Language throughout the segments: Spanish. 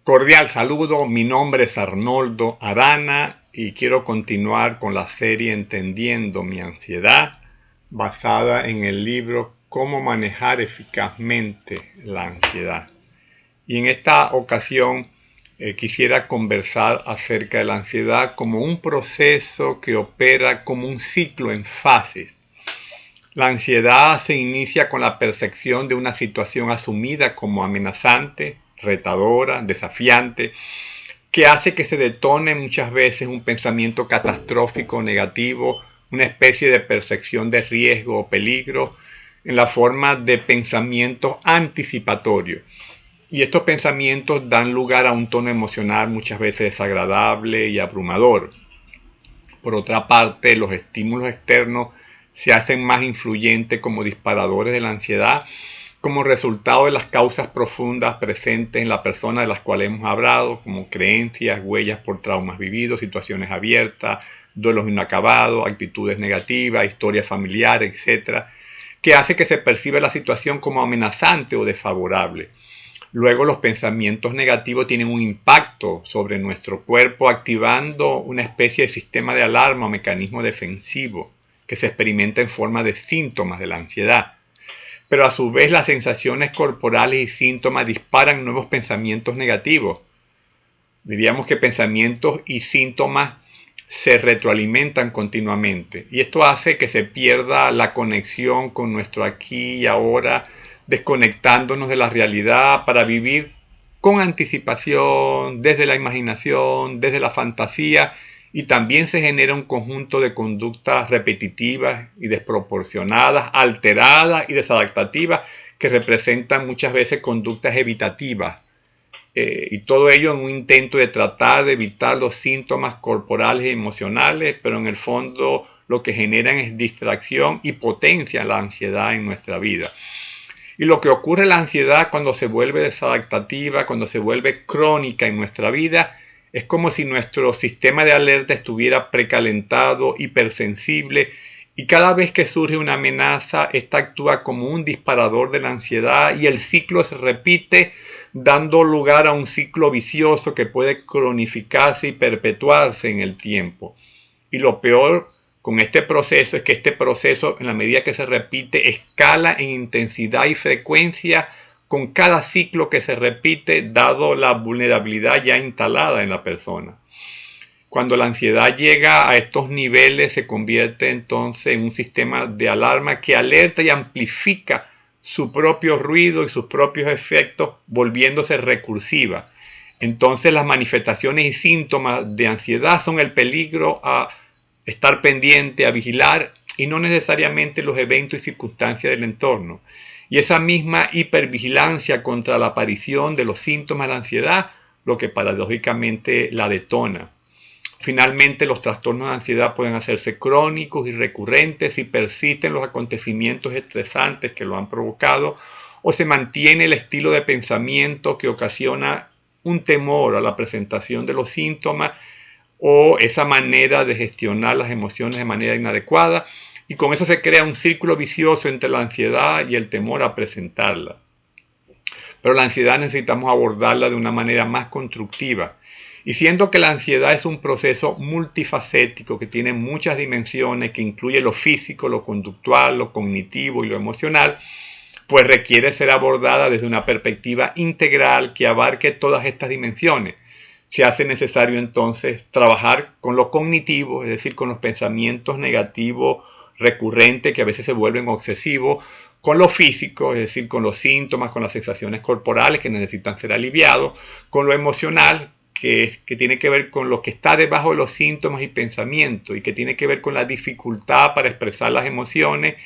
Cordial saludo, mi nombre es Arnoldo Arana y quiero continuar con la serie Entendiendo mi ansiedad, basada en el libro Cómo manejar eficazmente la ansiedad. Y en esta ocasión quisiera conversar acerca de la ansiedad como un proceso que opera como un ciclo en fases. La ansiedad se inicia con la percepción de una situación asumida como amenazante, retadora, desafiante, que hace que se detone muchas veces un pensamiento catastrófico negativo, una especie de percepción de riesgo o peligro en la forma de pensamientos anticipatorios. Y estos pensamientos dan lugar a un tono emocional muchas veces desagradable y abrumador. Por otra parte, los estímulos externos se hacen más influyentes como disparadores de la ansiedad, como resultado de las causas profundas presentes en la persona de las cuales hemos hablado, como creencias, huellas por traumas vividos, situaciones abiertas, duelos inacabados, actitudes negativas, historia familiar, etcétera, que hace que se perciba la situación como amenazante o desfavorable. Luego los pensamientos negativos tienen un impacto sobre nuestro cuerpo, activando una especie de sistema de alarma o mecanismo defensivo que se experimenta en forma de síntomas de la ansiedad. Pero a su vez las sensaciones corporales y síntomas disparan nuevos pensamientos negativos. Diríamos que pensamientos y síntomas se retroalimentan continuamente y esto hace que se pierda la conexión con nuestro aquí y ahora, desconectándonos de la realidad para vivir con anticipación, desde la imaginación, desde la fantasía, y también se genera un conjunto de conductas repetitivas y desproporcionadas, alteradas y desadaptativas que representan muchas veces conductas evitativas, y todo ello en un intento de tratar de evitar los síntomas corporales y emocionales, pero en el fondo lo que generan es distracción y potencia la ansiedad en nuestra vida. Y lo que ocurre en la ansiedad cuando se vuelve desadaptativa, cuando se vuelve crónica en nuestra vida, es como si nuestro sistema de alerta estuviera precalentado, hipersensible, y cada vez que surge una amenaza, esta actúa como un disparador de la ansiedad y el ciclo se repite, dando lugar a un ciclo vicioso que puede cronificarse y perpetuarse en el tiempo. Y lo peor con este proceso es que este proceso, en la medida que se repite, escala en intensidad y frecuencia con cada ciclo que se repite, dado la vulnerabilidad ya instalada en la persona. Cuando la ansiedad llega a estos niveles, se convierte entonces en un sistema de alarma que alerta y amplifica su propio ruido y sus propios efectos, volviéndose recursiva. Entonces las manifestaciones y síntomas de ansiedad son el peligro a estar pendiente, a vigilar, y no necesariamente los eventos y circunstancias del entorno. Y esa misma hipervigilancia contra la aparición de los síntomas de la ansiedad, lo que paradójicamente la detona. Finalmente, los trastornos de ansiedad pueden hacerse crónicos y recurrentes si persisten los acontecimientos estresantes que lo han provocado, o se mantiene el estilo de pensamiento que ocasiona un temor a la presentación de los síntomas, o esa manera de gestionar las emociones de manera inadecuada, y con eso se crea un círculo vicioso entre la ansiedad y el temor a presentarla. Pero la ansiedad necesitamos abordarla de una manera más constructiva. Y siendo que la ansiedad es un proceso multifacético que tiene muchas dimensiones, que incluye lo físico, lo conductual, lo cognitivo y lo emocional, pues requiere ser abordada desde una perspectiva integral que abarque todas estas dimensiones. Se hace necesario entonces trabajar con lo cognitivo, es decir, con los pensamientos negativos recurrentes que a veces se vuelven obsesivos, con lo físico, es decir, con los síntomas, con las sensaciones corporales que necesitan ser aliviados, con lo emocional, que tiene que ver con lo que está debajo de los síntomas y pensamientos, y que tiene que ver con la dificultad para expresar las emociones,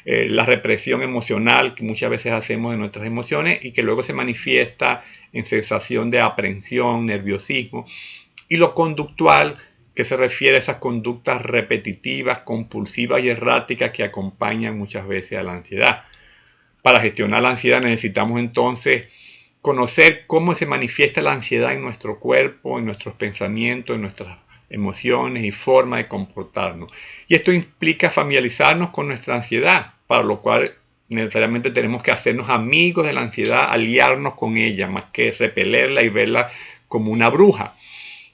la represión emocional que muchas veces hacemos de nuestras emociones y que luego se manifiesta en sensación de aprensión, nerviosismo, y lo conductual, que se refiere a esas conductas repetitivas, compulsivas y erráticas que acompañan muchas veces a la ansiedad. Para gestionar la ansiedad necesitamos entonces conocer cómo se manifiesta la ansiedad en nuestro cuerpo, en nuestros pensamientos, en nuestras emociones y forma de comportarnos. Y esto implica familiarizarnos con nuestra ansiedad, para lo cual necesariamente tenemos que hacernos amigos de la ansiedad, aliarnos con ella, más que repelerla y verla como una bruja.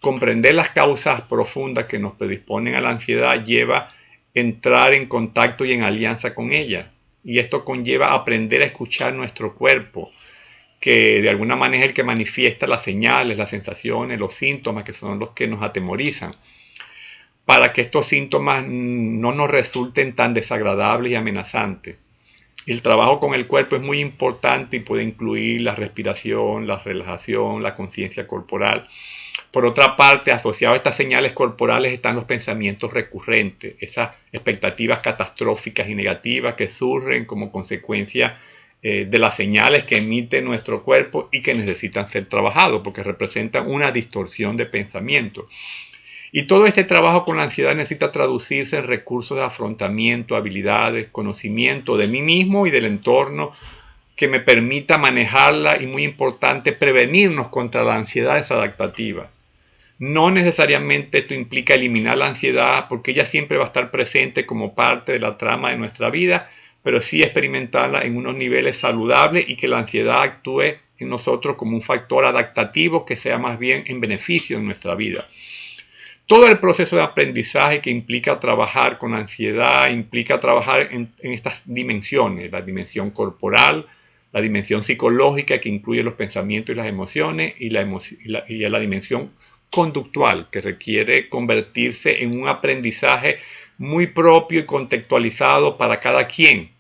Comprender las causas profundas que nos predisponen a la ansiedad lleva a entrar en contacto y en alianza con ella. Y esto conlleva aprender a escuchar nuestro cuerpo, que de alguna manera es el que manifiesta las señales, las sensaciones, los síntomas que son los que nos atemorizan, para que estos síntomas no nos resulten tan desagradables y amenazantes. El trabajo con el cuerpo es muy importante y puede incluir la respiración, la relajación, la conciencia corporal. Por otra parte, asociado a estas señales corporales están los pensamientos recurrentes, esas expectativas catastróficas y negativas que surgen como consecuencia de las señales que emite nuestro cuerpo y que necesitan ser trabajados porque representan una distorsión de pensamiento. Y todo este trabajo con la ansiedad necesita traducirse en recursos de afrontamiento, habilidades, conocimiento de mí mismo y del entorno que me permita manejarla y, muy importante, prevenirnos contra la ansiedad desadaptativa. No necesariamente esto implica eliminar la ansiedad, porque ella siempre va a estar presente como parte de la trama de nuestra vida, pero sí experimentarla en unos niveles saludables y que la ansiedad actúe en nosotros como un factor adaptativo que sea más bien en beneficio en nuestra vida. Todo el proceso de aprendizaje que implica trabajar con ansiedad, implica trabajar en estas dimensiones, la dimensión corporal, la dimensión psicológica que incluye los pensamientos y las emociones y la dimensión conductual que requiere convertirse en un aprendizaje muy propio y contextualizado para cada quien.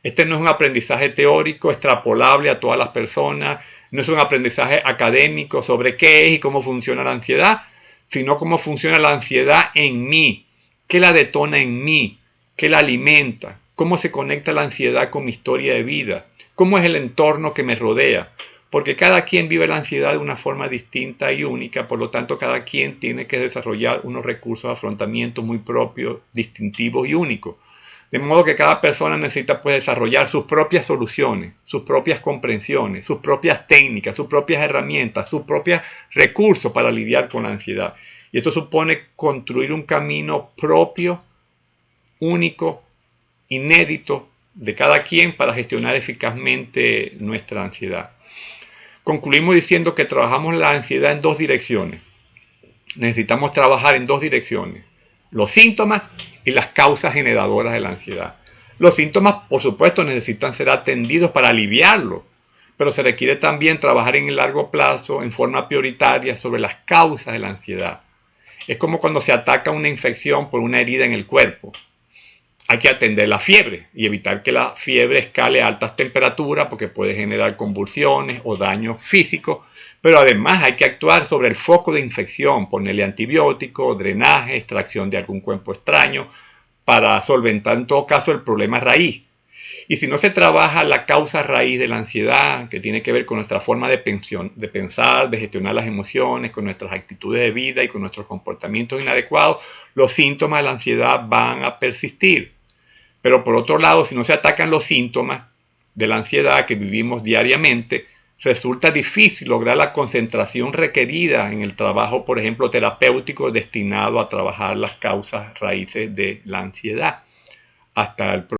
Este no es un aprendizaje teórico extrapolable a todas las personas, no es un aprendizaje académico sobre qué es y cómo funciona la ansiedad, sino cómo funciona la ansiedad en mí, qué la detona en mí, qué la alimenta, cómo se conecta la ansiedad con mi historia de vida, cómo es el entorno que me rodea, porque cada quien vive la ansiedad de una forma distinta y única, por lo tanto cada quien tiene que desarrollar unos recursos de afrontamiento muy propios, distintivos y únicos. De modo que cada persona necesita pues desarrollar sus propias soluciones, sus propias comprensiones, sus propias técnicas, sus propias herramientas, sus propios recursos para lidiar con la ansiedad. Y esto supone construir un camino propio, único, inédito de cada quien para gestionar eficazmente nuestra ansiedad. Concluimos diciendo que trabajamos la ansiedad en dos direcciones. Necesitamos trabajar en dos direcciones: los síntomas y las causas generadoras de la ansiedad. Los síntomas, por supuesto, necesitan ser atendidos para aliviarlo, pero se requiere también trabajar en el largo plazo, en forma prioritaria, sobre las causas de la ansiedad. Es como cuando se ataca una infección por una herida en el cuerpo. Hay que atender la fiebre y evitar que la fiebre escale a altas temperaturas porque puede generar convulsiones o daños físicos, pero además hay que actuar sobre el foco de infección, ponerle antibiótico, drenaje, extracción de algún cuerpo extraño para solventar en todo caso el problema raíz. Y si no se trabaja la causa raíz de la ansiedad, que tiene que ver con nuestra forma de pensar, de gestionar las emociones, con nuestras actitudes de vida y con nuestros comportamientos inadecuados, los síntomas de la ansiedad van a persistir. Pero por otro lado, si no se atacan los síntomas de la ansiedad que vivimos diariamente, resulta difícil lograr la concentración requerida en el trabajo, por ejemplo, terapéutico destinado a trabajar las causas raíces de la ansiedad. Hasta el próximo.